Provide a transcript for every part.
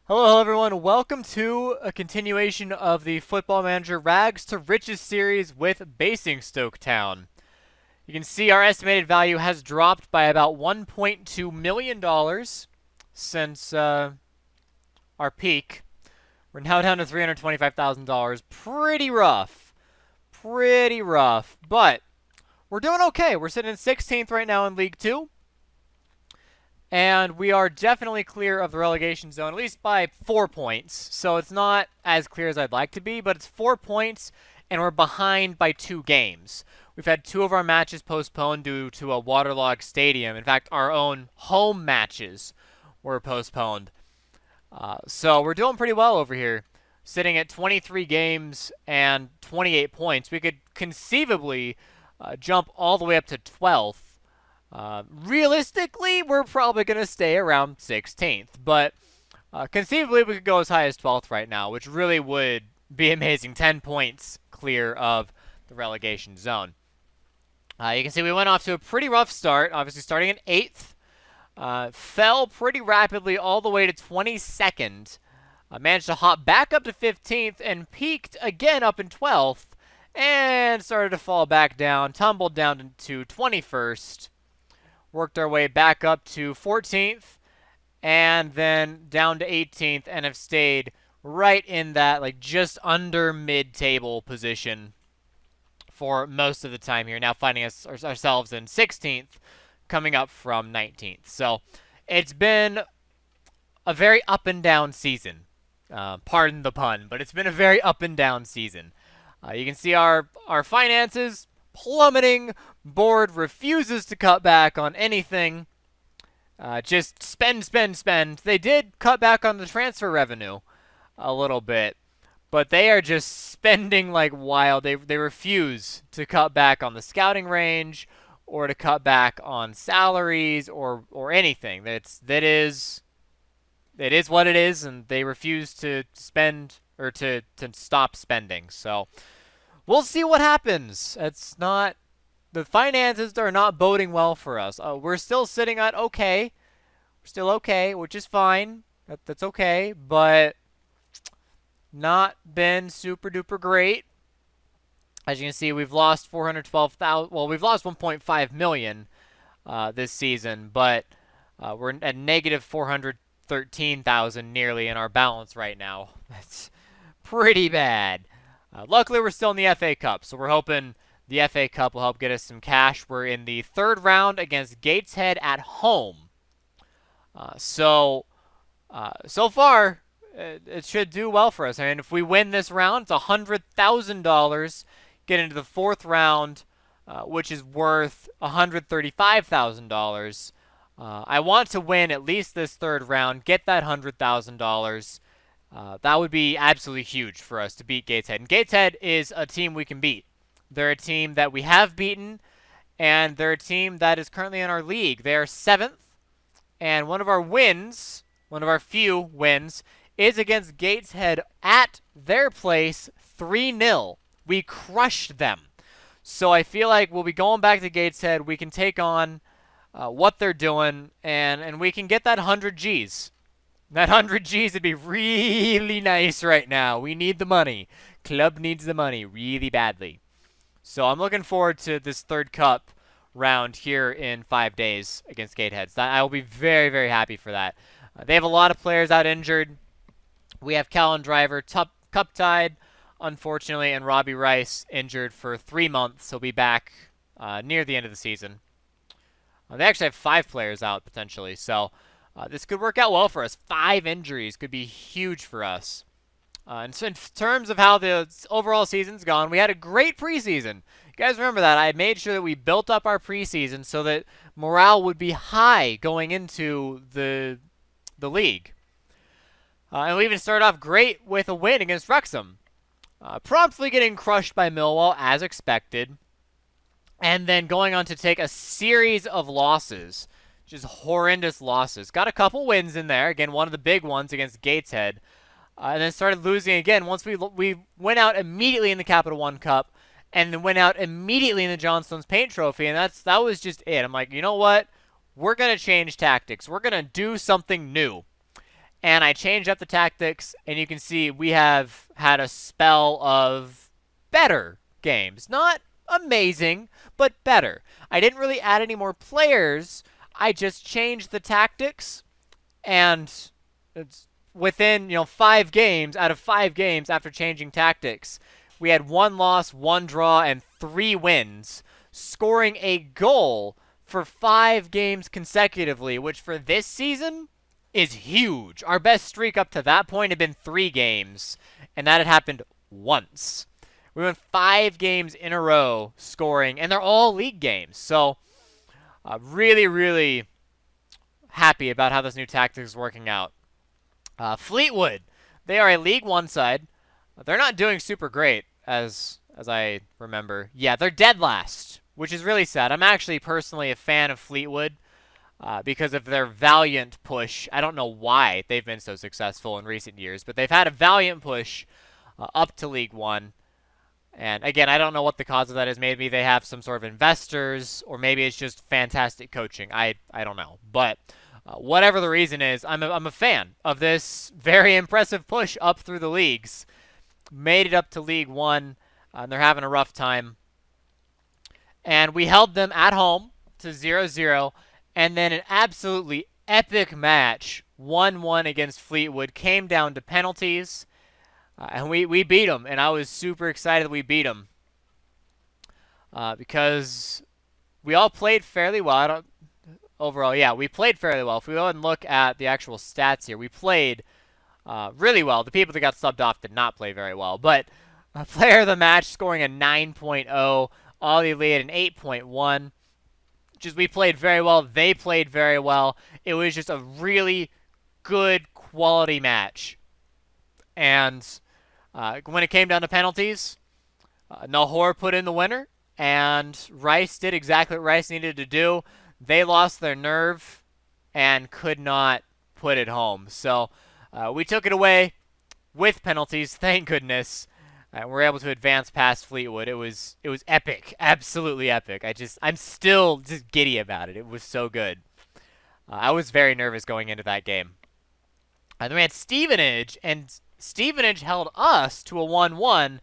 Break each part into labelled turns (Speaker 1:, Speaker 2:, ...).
Speaker 1: Hello, everyone. Welcome to a continuation of the Football Manager Rags to Riches series with Basingstoke Town. You can see our estimated value has dropped by about $1.2 million since our peak. We're now down to $325,000. Pretty rough. Pretty rough. But we're doing okay. We're sitting in 16th right now in League 2. And we are definitely clear of the relegation zone, at least by 4 points. So it's not as clear as I'd like to be, but it's 4 points, and we're behind by 2 games. We've had 2 of our matches postponed due to a waterlogged stadium. In fact, our own home matches were postponed. So we're doing pretty well over here. Sitting at 23 games and 28 points. We could conceivably jump all the way up to 12th. Realistically, we're probably going to stay around 16th, but conceivably we could go as high as 12th right now, which really would be amazing. 10 points clear of the relegation zone. You can see we went off to a pretty rough start, obviously starting in 8th. Fell pretty rapidly all the way to 22nd. Managed to hop back up to 15th and peaked again up in 12th and started to fall back down, tumbled down to 21st. Worked our way back up to 14th and then down to 18th and have stayed right in that like just under mid-table position for most of the time here. Now finding ourselves in 16th, coming up from 19th. So it's been a very up and down season. Pardon the pun, but it's been a very up and down season. You can see our finances plummeting. Board refuses to cut back on anything. Just spend, spend, spend. They did cut back on the transfer revenue a little bit, but they are just spending like wild. They refuse to cut back on the scouting range or to cut back on salaries or anything. That is what it is, and they refuse to spend or to stop spending. So we'll see what happens. The finances are not boding well for us. We're still sitting at okay. We're still okay, which is fine. That's okay, but not been super duper great. As you can see, we've lost 412,000. Well, we've lost 1.5 million this season, but we're at negative 413,000 nearly in our balance right now. That's pretty bad. Luckily, we're still in the FA Cup, so we're hoping the FA Cup will help get us some cash. We're in the 3rd round against Gateshead at home. So far, it should do well for us. I mean, if we win this round, it's $100,000. Get into the 4th round, which is worth $135,000. I want to win at least this 3rd round, get that $100,000. That would be absolutely huge for us to beat Gateshead. And Gateshead is a team we can beat. They're a team that we have beaten, and they're a team that is currently in our league. They are 7th, and one of our few wins, is against Gateshead at their place 3-0. We crushed them. So I feel like we'll be going back to Gateshead. We can take on what they're doing, and we can get that 100 Gs. That 100 Gs would be really nice right now. We need the money. Club needs the money really badly. So I'm looking forward to this 3rd cup round here in 5 days against Gateheads. I will be very, very happy for that. They have a lot of players out injured. We have Callan Driver cup tied, unfortunately, and Robbie Rice injured for 3 months. He'll be back near the end of the season. They actually have 5 players out potentially, so this could work out well for us. 5 injuries could be huge for us. And so in terms of how the overall season's gone, we had a great preseason. You guys remember that. I made sure that we built up our preseason so that morale would be high going into the league. And we even started off great with a win against Wrexham. Promptly getting crushed by Millwall, as expected. And then going on to take a series of losses. Just horrendous losses. Got a couple wins in there. Again, one of the big ones against Gateshead. And then started losing again once we went out immediately in the Capital One Cup, and then went out immediately in the John Stones Paint Trophy, and that was just it. I'm like, you know what? We're going to change tactics. We're going to do something new. and I changed up the tactics, and you can see we have had a spell of better games. Not amazing, but better. I didn't really add any more players. I just changed the tactics, and it's within 5 games out of 5 games after changing tactics, we had 1 loss, 1 draw, and 3 wins, scoring a goal for 5 games consecutively, which for this season is huge. Our best streak up to that point had been 3 games, and that had happened once. We went 5 games in a row scoring, and they're all league games. So really, really happy about how this new tactic is working out. Fleetwood, they are a League One side. They're not doing super great, as I remember. Yeah, they're dead last, which is really sad. I'm actually personally a fan of Fleetwood because of their valiant push. I don't know why they've been so successful in recent years, but they've had a valiant push up to League One. And again, I don't know what the cause of that is. Maybe they have some sort of investors, or maybe it's just fantastic coaching. I don't know. But whatever the reason is, I'm a fan of this very impressive push up through the leagues. Made it up to League One, and they're having a rough time. And we held them at home to 0-0, and then an absolutely epic match, 1-1 against Fleetwood, came down to penalties. And we beat them, and I was super excited that we beat them because we all played fairly well. Overall, yeah, we played fairly well. If we go ahead and look at the actual stats here, we played really well. The people that got subbed off did not play very well, but player of the match scoring a 9.0, Ollie Elite an 8.1. Just we played very well. They played very well. It was just a really good quality match, and when it came down to penalties, Nahor put in the winner, and Rice did exactly what Rice needed to do. They lost their nerve and could not put it home. So we took it away with penalties, thank goodness. And we're able to advance past Fleetwood. It was epic, absolutely epic. I'm still just giddy about it. It was so good. I was very nervous going into that game. And then we had Stevenage, and Stevenage held us to a 1-1,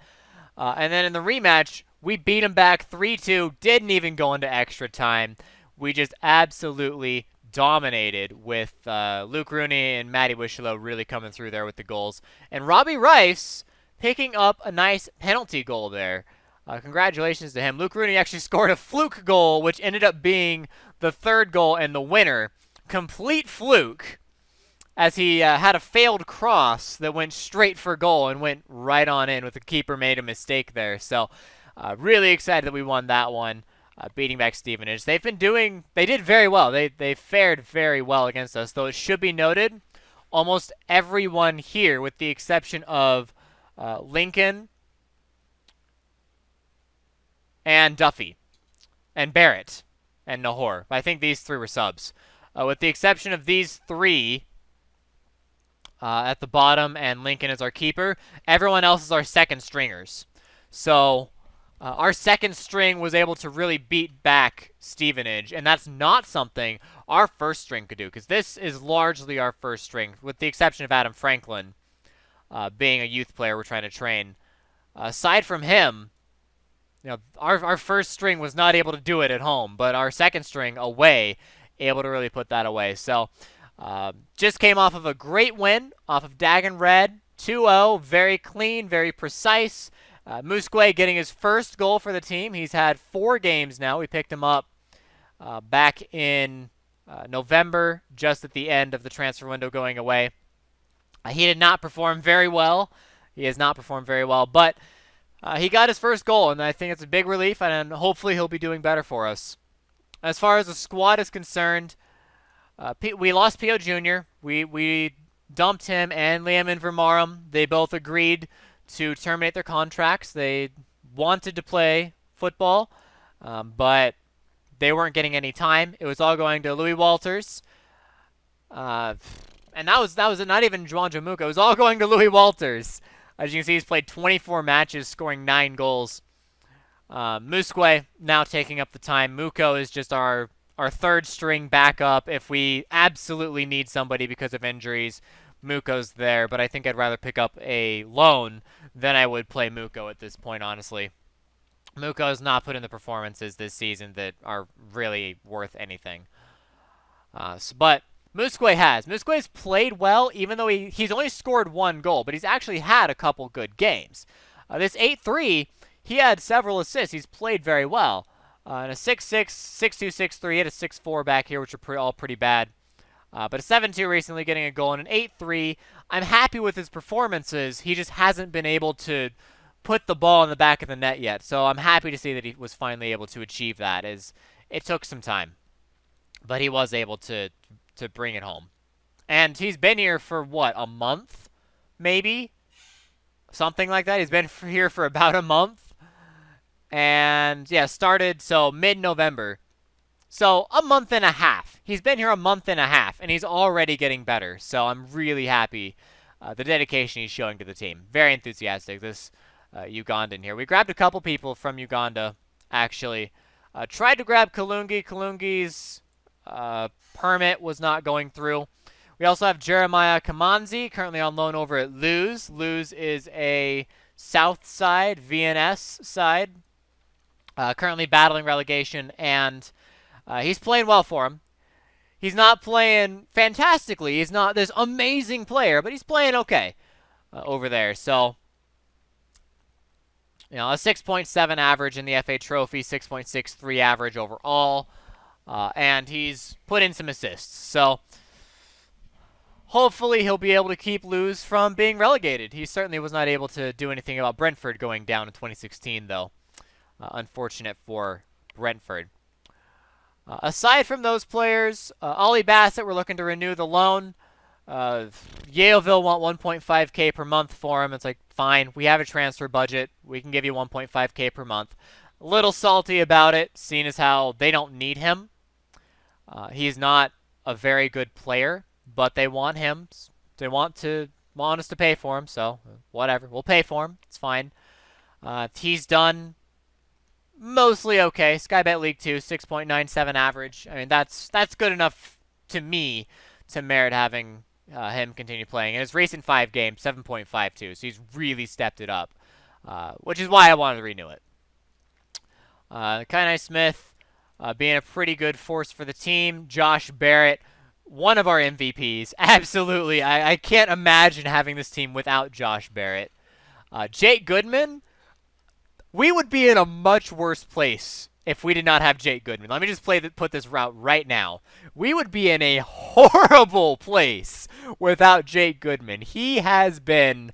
Speaker 1: and then in the rematch, we beat them back 3-2, didn't even go into extra time. We just absolutely dominated with Luke Rooney and Matty Wishlow really coming through there with the goals. And Robbie Rice picking up a nice penalty goal there. Congratulations to him. Luke Rooney actually scored a fluke goal, which ended up being the 3rd goal and the winner. Complete fluke, as he had a failed cross that went straight for goal and went right on in with the keeper made a mistake there. So really excited that we won that one, beating back Stevenage. They did very well. They fared very well against us, though it should be noted, almost everyone here, with the exception of Lincoln and Duffy and Barrett and Nahor. I think these 3 were subs. With the exception of these 3, at the bottom, and Lincoln is our keeper. Everyone else is our second stringers. So our second string was able to really beat back Stevenage, and that's not something our first string could do, because this is largely our first string, with the exception of Adam Franklin being a youth player we're trying to train. Aside from him, our first string was not able to do it at home, but our second string away able to really put that away. So just came off of a great win off of Dagon Red, 2-0, very clean, very precise. Musque getting his first goal for the team. He's had 4 games now. We picked him up back in November, just at the end of the transfer window going away. He did not perform very well. He has not performed very well, but he got his first goal, and I think it's a big relief, and hopefully he'll be doing better for us. As far as the squad is concerned, we lost P.O. Jr. We dumped him and Liam and Vermarum. They both agreed to terminate their contracts. They wanted to play football, but they weren't getting any time. It was all going to Louis Walters. And that was not even Juan Jamuka. It was all going to Louis Walters. As you can see, he's played 24 matches, scoring 9 goals. Musque now taking up the time. Muko is just our third string backup if we absolutely need somebody because of injuries. Muko's there, but I think I'd rather pick up a loan than I would play Muko at this point, honestly. Muko has not put in the performances this season that are really worth anything. But Musque has. Musque's played well, even though he's only scored 1 goal, but he's actually had a couple good games. This 8-3, he had several assists. He's played very well. And a 6-6, 6-2, 6-3, he had a 6-4 back here, which are all pretty bad. But a 7-2 recently, getting a goal, and an 8-3. I'm happy with his performances. He just hasn't been able to put the ball in the back of the net yet. So I'm happy to see that he was finally able to achieve that, as it took some time. But he was able to bring it home. And he's been here for, what, a month? Maybe? Something like that. He's been here for about a month. And, yeah, started, so mid-November. So a month and a half. He's been here a month and a half, and he's already getting better. So I'm really happy the dedication he's showing to the team. Very enthusiastic, this Ugandan here. We grabbed a couple people from Uganda, actually. Tried to grab Kalungi. Kalungi's permit was not going through. We also have Jeremiah Kamanzi, currently on loan over at Luz. Luz is a South side, VNS side. Currently battling relegation, and he's playing well for him. He's not playing fantastically. He's not this amazing player, but he's playing okay over there. So, a 6.7 average in the FA Trophy, 6.63 average overall, and he's put in some assists. So, hopefully he'll be able to keep Luz from being relegated. He certainly was not able to do anything about Brentford going down in 2016, though. Unfortunate for Brentford. Aside from those players, Ollie Bassett, we're looking to renew the loan. Yaleville want 1.5K per month for him. It's like, fine, we have a transfer budget. We can give you 1.5K per month. A little salty about it, seeing as how they don't need him. He's not a very good player, but they want him. They want us to pay for him, so whatever. We'll pay for him. It's fine. He's done mostly okay. Skybet League 2, 6.97 average. I mean, that's good enough to me to merit having him continue playing. In his recent 5 games, 7.52. So he's really stepped it up, which is why I wanted to renew it. Kainai Smith being a pretty good force for the team. Josh Barrett, one of our MVPs. Absolutely. I can't imagine having this team without Josh Barrett. Jake Goodman, we would be in a much worse place if we did not have Jake Goodman. Let me just put this route right now. We would be in a horrible place without Jake Goodman. He has been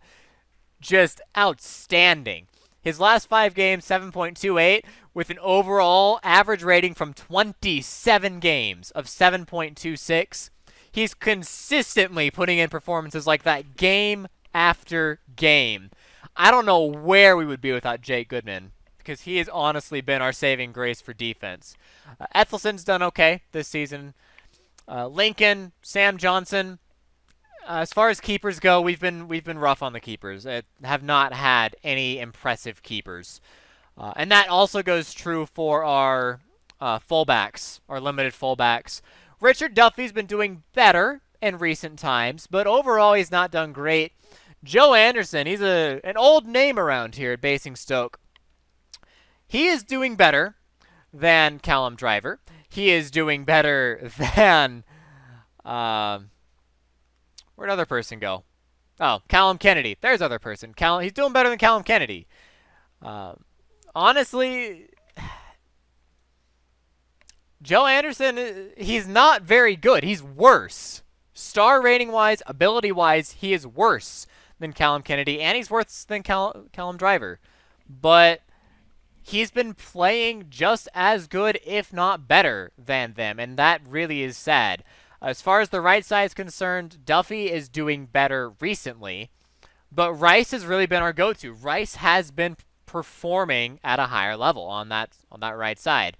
Speaker 1: just outstanding. His last 5 games, 7.28, with an overall average rating from 27 games of 7.26. He's consistently putting in performances like that game after game. I don't know where we would be without Jake Goodman, because he has honestly been our saving grace for defense. Ethelson's done okay this season. Lincoln, Sam Johnson. As far as keepers go, we've been rough on the keepers. Have not had any impressive keepers, and that also goes true for our fullbacks, our limited fullbacks. Richard Duffy's been doing better in recent times, but overall he's not done great. Joe Anderson, he's an old name around here at Basingstoke. He is doing better than Callum Driver. He is doing better than where'd other person go? Oh, Callum Kennedy. There's other person. He's doing better than Callum Kennedy. Honestly, Joe Anderson, he's not very good. He's worse. Star rating-wise, ability-wise, he is worse than Callum Kennedy, and he's worse than Callum Driver. But he's been playing just as good, if not better, than them, and that really is sad. As far as the right side is concerned, Duffy is doing better recently, but Rice has really been our go-to. Rice has been performing at a higher level on that right side.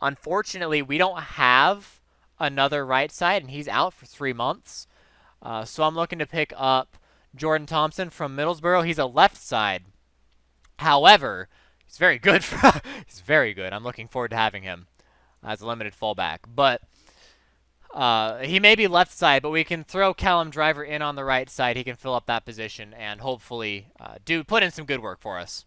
Speaker 1: Unfortunately, we don't have another right side, and he's out for 3 months. So I'm looking to pick up Jordan Thompson from Middlesbrough. He's a left side. However, he's very good. He's very good. I'm looking forward to having him as a limited fullback. But He may be left side, but we can throw Callum Driver in on the right side. He can fill up that position and hopefully put in some good work for us.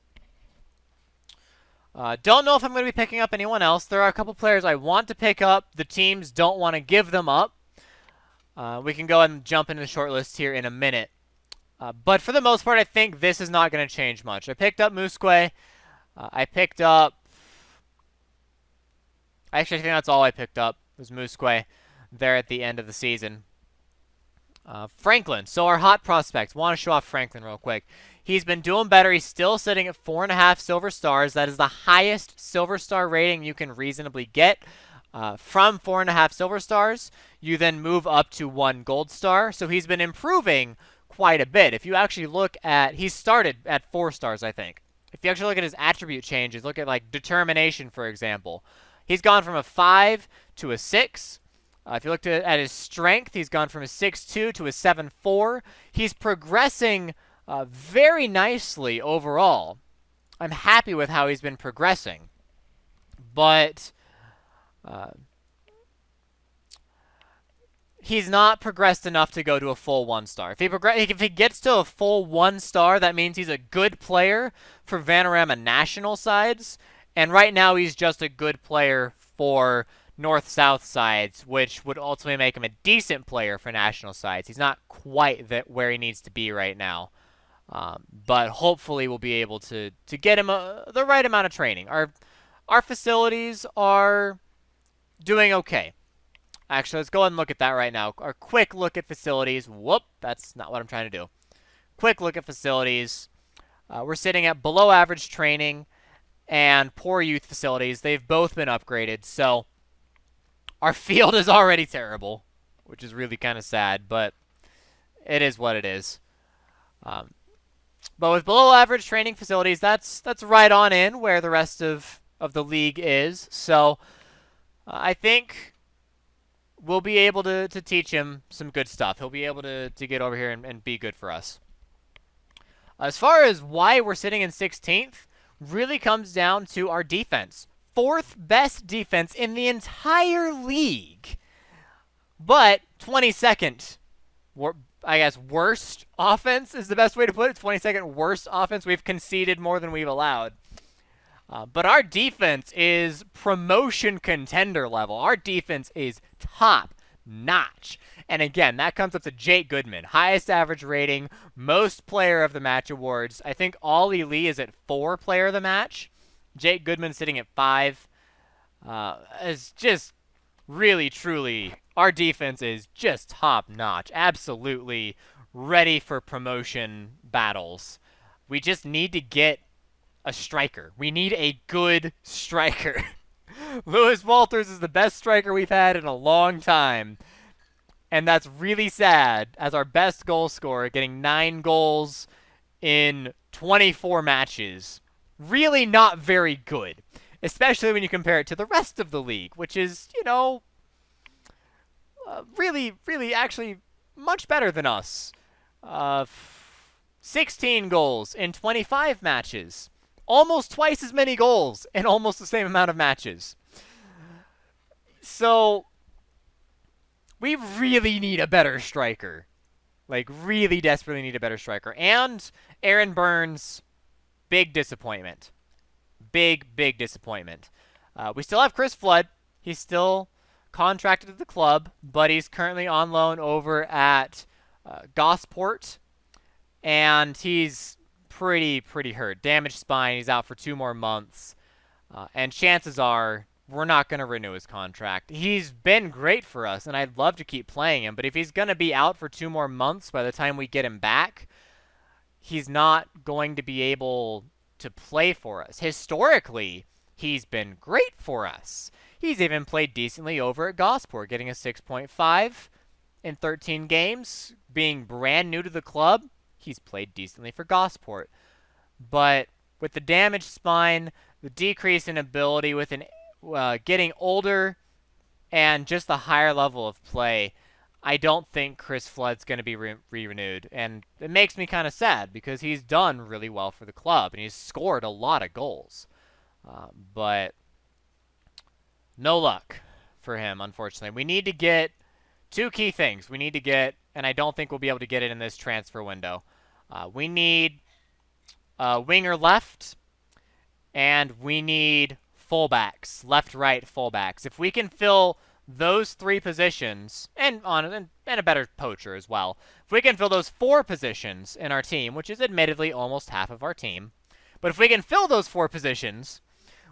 Speaker 1: Don't know if I'm going to be picking up anyone else. There are a couple players I want to pick up. The teams don't want to give them up. We can go ahead and jump into the short list here in a minute. But for the most part, I think this is not going to change much. I picked up Musque. I picked up... Actually, I think that's all I picked up was Musque there at the end of the season. Franklin. So our hot prospects. Want to show off Franklin real quick. He's been doing better. He's still sitting at 4.5 silver stars. That is the highest silver star rating you can reasonably get. From 4.5 silver stars, you then move up to 1 gold star. So he's been improving quite a bit. If you actually look at, he started at 4 stars, I think. If you actually look at his attribute changes, look at like determination, for example. He's gone from a 5 to a 6. If you look at his strength, he's gone from a 6.2 to a 7.4. He's progressing very nicely overall. I'm happy with how he's been progressing. But he's not progressed enough to go to a full 1 star. If he gets to a full 1 star, that means he's a good player for Vanarama national sides. And right now he's just a good player for north-south sides, which would ultimately make him a decent player for national sides. He's not quite where he needs to be right now. But hopefully we'll be able to get him the right amount of training. Our facilities are doing okay. Actually, let's go ahead and look at that right now. Our quick look at facilities. Whoop, that's not what I'm trying to do. Quick look at facilities. We're sitting at below average training and poor youth facilities. They've both been upgraded, so our field is already terrible, which is really kind of sad, but it is what it is. But with below average training facilities, that's right on in where the rest of the league is. So I think we'll be able to teach him some good stuff. He'll be able to get over here and be good for us. As far as why we're sitting in 16th, really comes down to our defense. 4th best defense in the entire league. But 22nd, I guess, worst offense is the best way to put it. 22nd worst offense. We've conceded more than we've allowed. But our defense is promotion contender level. Our defense is top notch. And again, that comes up to Jake Goodman. Highest average rating, most player of the match awards. I think Ollie Lee is at 4 player of the match. Jake Goodman sitting at 5. It's just really, truly, our defense is just top notch. Absolutely ready for promotion battles. We just need to get a striker. We need a good striker. Lewis Walters is the best striker we've had in a long time. And that's really sad as our best goal scorer, getting 9 goals in 24 matches. Really not very good, especially when you compare it to the rest of the league, which is, you know, really, really actually much better than us. 16 goals in 25 matches. Almost twice as many goals in almost the same amount of matches. So we really need a better striker. Like, really desperately need a better striker. And Aaron Burns, big disappointment. Big, big disappointment. We still have Chris Flood. He's still contracted to the club, but he's currently on loan over at Gosport. And he's pretty hurt. Damaged spine. He's out for 2 more months. And chances are we're not going to renew his contract. He's been great for us, and I'd love to keep playing him. But if he's going to be out for 2 more months by the time we get him back, he's not going to be able to play for us. Historically, he's been great for us. He's even played decently over at Gosport, getting a 6.5 in 13 games. Being brand new to the club, he's played decently for Gosport. But with the damaged spine, the decrease in ability, with getting older, and just the higher level of play, I don't think Chris Flood's going to be re-renewed. And it makes me kind of sad because he's done really well for the club, and he's scored a lot of goals. But no luck for him, unfortunately. We need to get two key things we need to get, and I don't think we'll be able to get it in this transfer window. We need a winger left, and we need fullbacks, left-right fullbacks. If we can fill those three positions, and a better poacher as well, if we can fill those four positions in our team, which is admittedly almost half of our team, but if we can fill those four positions,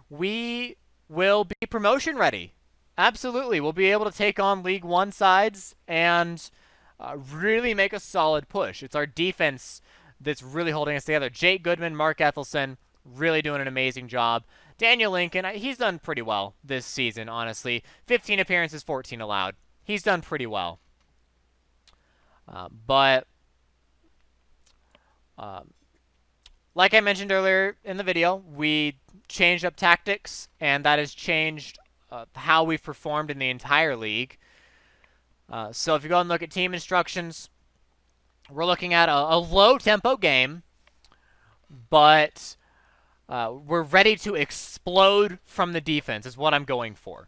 Speaker 1: we will be promotion ready. Absolutely, we'll be able to take on League One sides and really make a solid push. It's our defense that's really holding us together. Jake Goodman, Mark Ethelson, really doing an amazing job. Daniel Lincoln, he's done pretty well this season, honestly. 15 appearances, 14 allowed. He's done pretty well. But like I mentioned earlier in the video, we changed up tactics, and that has changed how we've performed in the entire league. So if you go and look at team instructions, we're looking at a low-tempo game, but we're ready to explode from the defense is what I'm going for.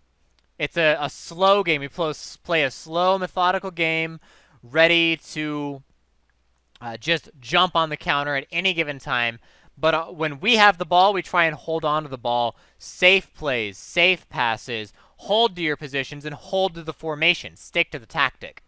Speaker 1: It's a slow game. We play a slow, methodical game, ready to just jump on the counter at any given time. But when we have the ball, we try and hold on to the ball. Safe plays, safe passes, hold to your positions, and hold to the formation. Stick to the tactic.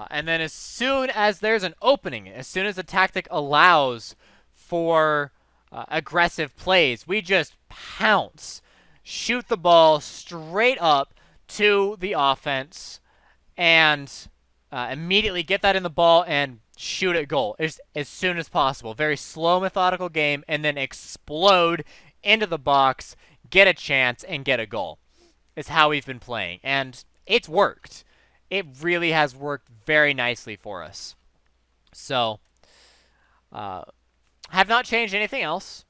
Speaker 1: And then as soon as there's an opening, as soon as the tactic allows for aggressive plays, we just pounce, shoot the ball straight up to the offense, and immediately get that in the ball and shoot at goal as soon as possible. Very slow, methodical game, and then explode into the box, get a chance, and get a goal is how we've been playing. And it's worked. It really has worked very nicely for us. So, have not changed anything else.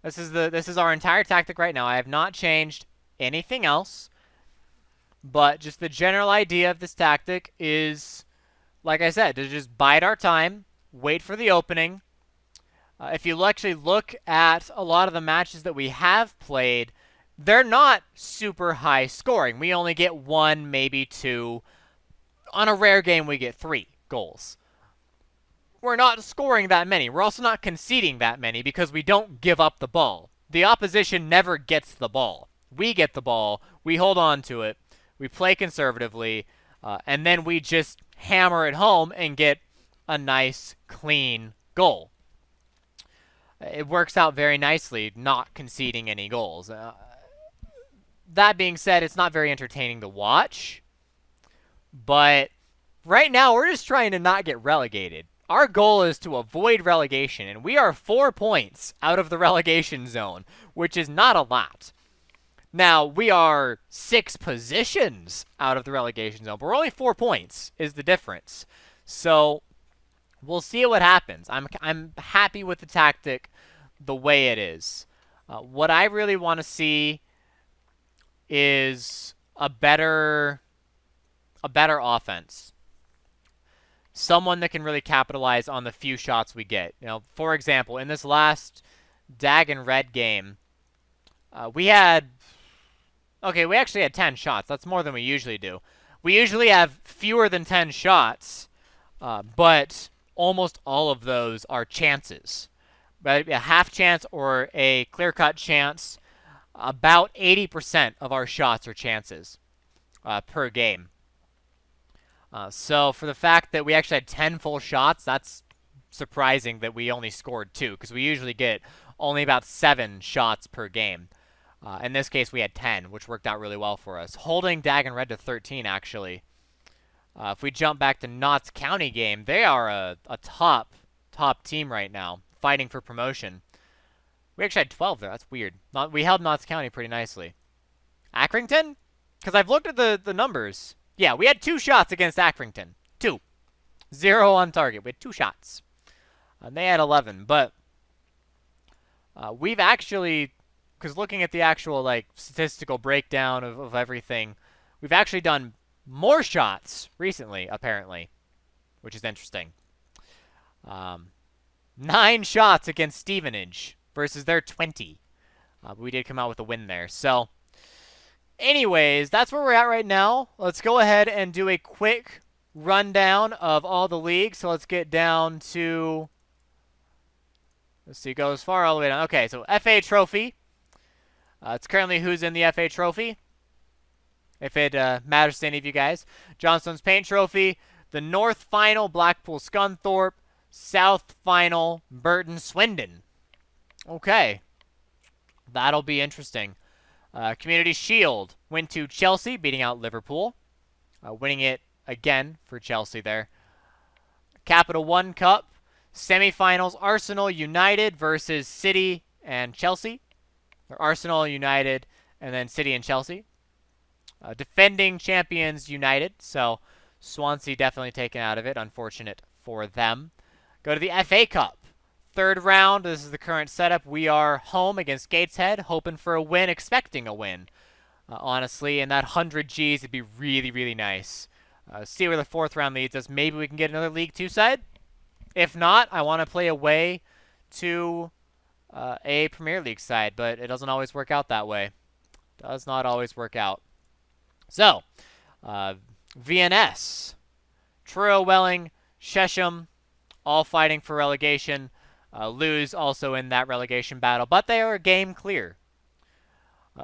Speaker 1: This is our entire tactic right now. I have not changed anything else. But just the general idea of this tactic is, like I said, to just bide our time, wait for the opening. If you actually look at a lot of the matches that we have played, they're not super high scoring. We only get one, maybe two. On a rare game, we get 3 goals. We're not scoring that many. We're also not conceding that many because we don't give up the ball. The opposition never gets the ball. We get the ball. We hold on to it. We play conservatively. And then we just hammer it home and get a nice, clean goal. It works out very nicely, not conceding any goals. That being said, it's not very entertaining to watch. But right now, we're just trying to not get relegated. Our goal is to avoid relegation, and we are 4 points out of the relegation zone, which is not a lot. Now, we are 6 positions out of the relegation zone, but we're only 4 points is the difference. So, we'll see what happens. I'm happy with the tactic the way it is. What I really want to see is a better offense. Someone that can really capitalize on the few shots we get. You know, for example, in this last Dag and Red game, we actually had 10 shots. That's more than we usually do. We usually have fewer than 10 shots, but almost all of those are chances. Right? A half chance or a clear-cut chance. About 80% of our shots are chances per game. So for the fact that we actually had 10 full shots, that's surprising that we only scored 2, because we usually get only about 7 shots per game. In this case, we had 10, which worked out really well for us. Holding Dag and Red to 13, actually. If we jump back to Notts County game, they are a top team right now, fighting for promotion. We actually had 12 there. That's weird. We held Notts County pretty nicely. Accrington? Because I've looked at the numbers. Yeah, we had 2 shots against Accrington. 2. 0 on target. We had 2 shots. And they had 11. But we've actually, because looking at the actual statistical breakdown of everything, we've actually done more shots recently, apparently, which is interesting. 9 shots against Stevenage versus their 20. But we did come out with a win there. So Anyways, that's where we're at right now. Let's go ahead and do a quick rundown of all the leagues. So let's get down to, let's see, go as far all the way down. Okay, so FA Trophy. It's currently who's in the FA Trophy, if it matters to any of you guys. Johnstone's Paint Trophy. The North Final, Blackpool Scunthorpe. South Final, Burton Swindon. Okay. That'll be interesting. Community Shield went to Chelsea, beating out Liverpool. Winning it again for Chelsea there. Capital One Cup, semifinals, Arsenal United versus City and Chelsea. Or Arsenal United and then City and Chelsea. Defending champions United, so Swansea definitely taken out of it. Unfortunate for them. Go to the FA Cup. Third round, this is the current setup. We are home against Gateshead, hoping for a win, expecting a win. Honestly, and that 100 Gs would be really, really nice. See where the fourth round leads us. Maybe we can get another League 2 side. If not, I want to play away to a Premier League side, but it doesn't always work out that way. Does not always work out. So, VNS, Truro, Welling, Chesham, all fighting for relegation. Lose also in that relegation battle, but they are a game clear.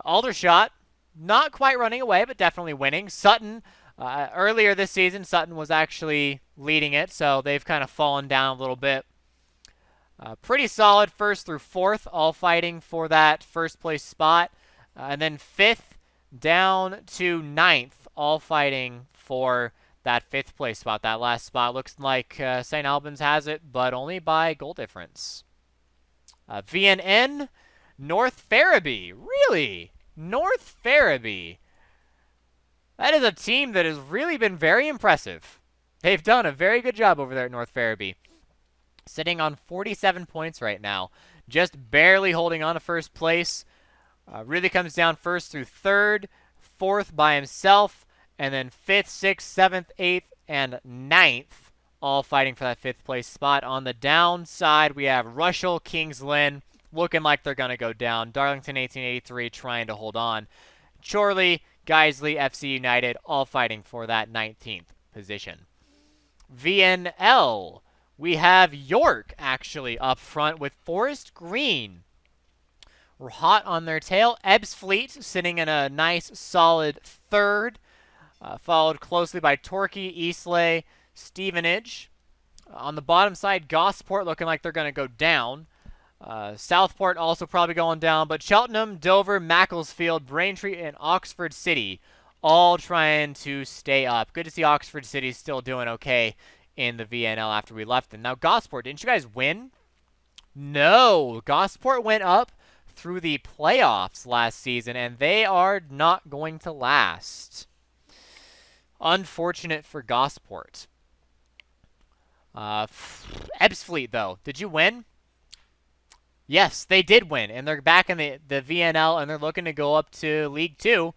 Speaker 1: Aldershot, not quite running away, but definitely winning. Sutton, earlier this season, Sutton was actually leading it, so they've kind of fallen down a little bit. Pretty solid first through fourth, all fighting for that first place spot. And then fifth down to ninth, all fighting for that fifth place spot. That last spot looks like St. Albans has it, but only by goal difference. VNN, North Ferriby. Really? North Ferriby. That is a team that has really been very impressive. They've done a very good job over there at North Ferriby. Sitting on 47 points right now. Just barely holding on to first place. Really comes down first through third, fourth by himself, and then fifth, sixth, seventh, eighth, and ninth, all fighting for that fifth place spot. On the downside, we have Rushall, Kings Lynn, looking like they're going to go down. Darlington 1883 trying to hold on. Chorley, Guiseley, FC United, all fighting for that 19th position. VNL, we have York actually up front with Forest Green. We're hot on their tail. Ebbsfleet sitting in a nice, solid third, followed closely by Torquay, Eastleigh, Stevenage. On the bottom side, Gosport looking like they're going to go down. Southport also probably going down, but Cheltenham, Dover, Macclesfield, Braintree, and Oxford City all trying to stay up. Good to see Oxford City still doing okay in the VNL after we left them. Now, Gosport, didn't you guys win? No. Gosport went up through the playoffs last season, and they are not going to last. Unfortunate for Gosport. Ebbsfleet, though, did you win? Yes, they did win, and they're back in the VNL, and they're looking to go up to League 2.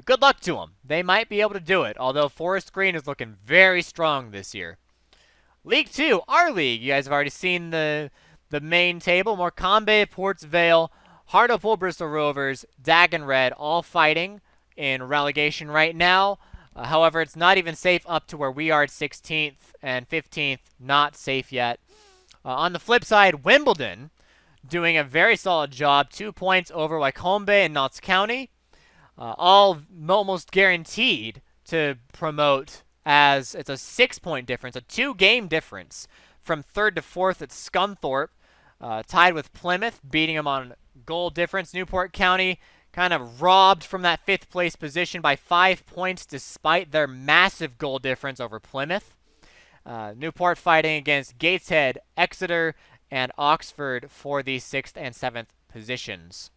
Speaker 1: Good luck to them. They might be able to do it, although Forest Green is looking very strong this year. League 2, our league. You guys have already seen the main table. Morecambe, Ports Vale, Hartlepool, Bristol Rovers, Dagon Red, all fighting in relegation right now. However, it's not even safe up to where we are at 16th and 15th. Not safe yet. On the flip side, Wimbledon doing a very solid job. 2 points over Wycombe and Notts County. All almost guaranteed to promote, as it's a 6-point difference, a 2-game difference from third to fourth at Scunthorpe. Tied with Plymouth, beating them on goal difference. Newport County kind of robbed from that 5th place position by 5 points despite their massive goal difference over Plymouth. Newport fighting against Gateshead, Exeter, and Oxford for the 6th and 7th positions.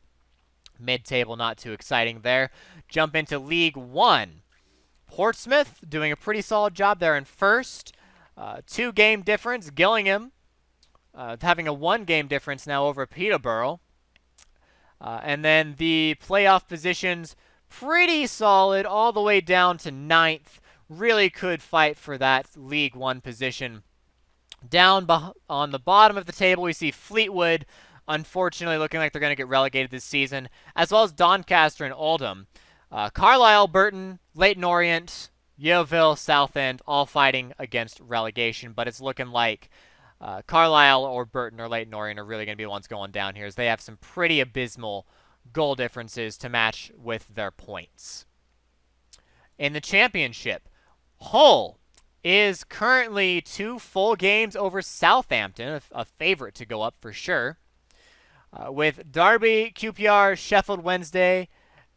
Speaker 1: Mid-table, not too exciting there. Jump into League 1. Portsmouth doing a pretty solid job there in first. 2-game difference. Gillingham having a 1-game difference now over Peterborough. And then the playoff positions, pretty solid all the way down to 9th. Really could fight for that League 1 position. Down on the bottom of the table, we see Fleetwood, unfortunately looking like they're going to get relegated this season, as well as Doncaster and Oldham. Carlisle, Burton, Leyton Orient, Yeovil, Southend, all fighting against relegation, but it's looking like Carlisle or Burton or Leyton Orient are really going to be the ones going down here, as they have some pretty abysmal goal differences to match with their points. In the championship, Hull is currently 2 full games over Southampton, a favorite to go up for sure. With Derby, QPR, Sheffield Wednesday,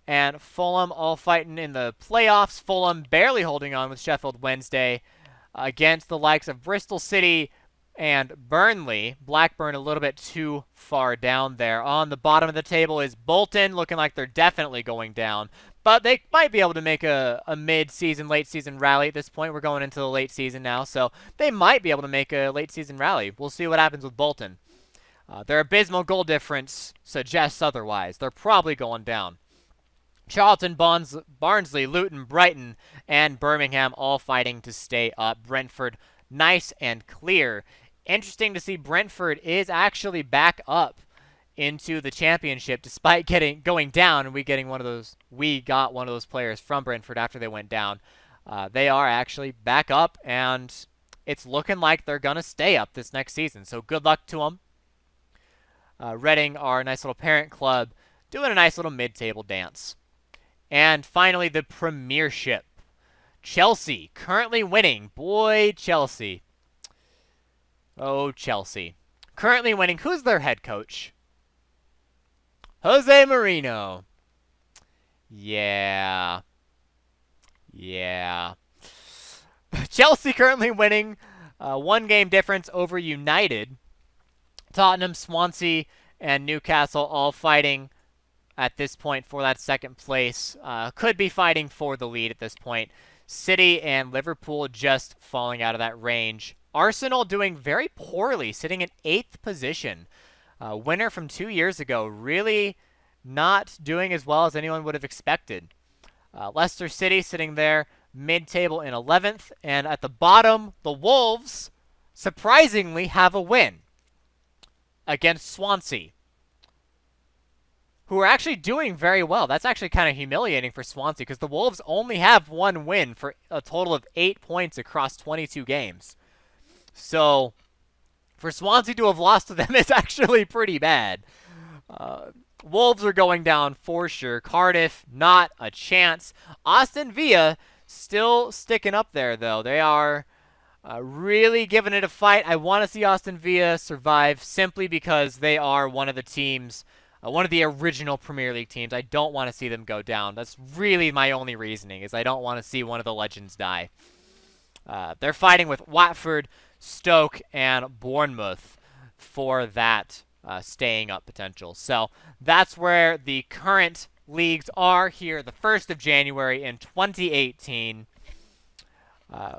Speaker 1: and Fulham all fighting in the playoffs. Fulham barely holding on with Sheffield Wednesday against the likes of Bristol City and Burnley. Blackburn a little bit too far down there. On the bottom of the table is Bolton, looking like they're definitely going down. But they might be able to make a mid-season, late-season rally at this point. We're going into the late season now, so they might be able to make a late-season rally. We'll see what happens with Bolton. Their abysmal goal difference suggests otherwise. They're probably going down. Charlton, Barnsley, Luton, Brighton, and Birmingham all fighting to stay up. Brentford, nice and clear. Interesting to see Brentford is actually back up into the championship despite going down, and we got one of those players from Brentford after they went down. They are actually back up, and it's looking like they're going to stay up this next season, so good luck to them. Reading, our nice little parent club, doing a nice little mid-table dance. And finally, the Premiership. Chelsea, currently winning. Boy, Chelsea. Oh, Chelsea. Currently winning. Who's their head coach? Jose Mourinho. Yeah. Chelsea currently winning. 1 game difference over United. Tottenham, Swansea, and Newcastle all fighting at this point for that second place. Could be fighting for the lead at this point. City and Liverpool just falling out of that range. Arsenal doing very poorly, sitting in 8th position. Winner from 2 years ago, really not doing as well as anyone would have expected. Leicester City sitting there mid-table in 11th. And at the bottom, the Wolves surprisingly have a win against Swansea, who are actually doing very well. That's actually kind of humiliating for Swansea because the Wolves only have 1 win for a total of 8 points across 22 games. So for Swansea to have lost to them is actually pretty bad. Wolves are going down for sure. Cardiff, not a chance. Aston Villa still sticking up there, though. They are really giving it a fight. I want to see Aston Villa survive simply because they are one of the teams, one of the original Premier League teams. I don't want to see them go down. That's really my only reasoning, is I don't want to see one of the legends die. They're fighting with Watford, Stoke, and Bournemouth for that staying up potential. So that's where the current leagues are here, the 1st of January in 2018.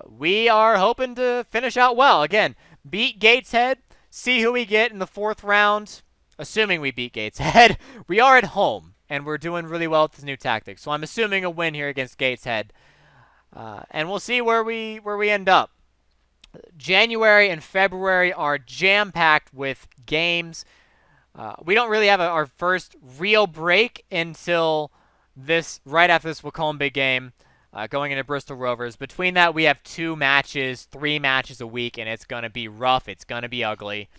Speaker 1: We are hoping to finish out well. Again, beat Gateshead, see who we get in the 4th round. Assuming we beat Gateshead, we are at home, and we're doing really well with this new tactic. So I'm assuming a win here against Gateshead, and we'll see where we end up. January and February are jam-packed with games. We don't really have our first real break until right after this Wycombe game. Going into Bristol Rovers. Between that, we have 3 matches a week, and it's going to be rough. It's going to be ugly.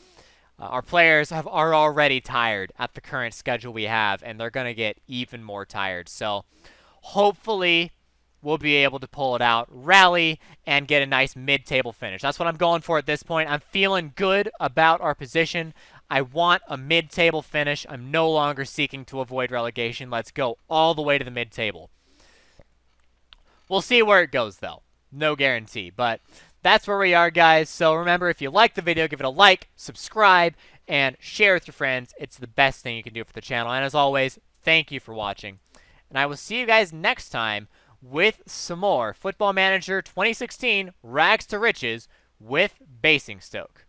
Speaker 1: Our players are already tired at the current schedule we have, and they're going to get even more tired. So hopefully we'll be able to pull it out, rally, and get a nice mid-table finish. That's what I'm going for at this point. I'm feeling good about our position. I want a mid-table finish. I'm no longer seeking to avoid relegation. Let's go all the way to the mid-table. We'll see where it goes, though. No guarantee, but that's where we are, guys. So remember, if you like the video, give it a like, subscribe, and share with your friends. It's the best thing you can do for the channel. And as always, thank you for watching. And I will see you guys next time with some more Football Manager 2016 Rags to Riches with Basingstoke.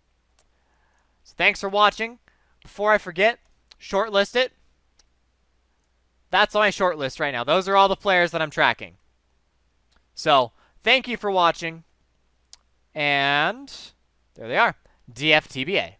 Speaker 1: So thanks for watching. Before I forget, shortlist it. That's on my shortlist right now. Those are all the players that I'm tracking. So, thank you for watching, and there they are, DFTBA.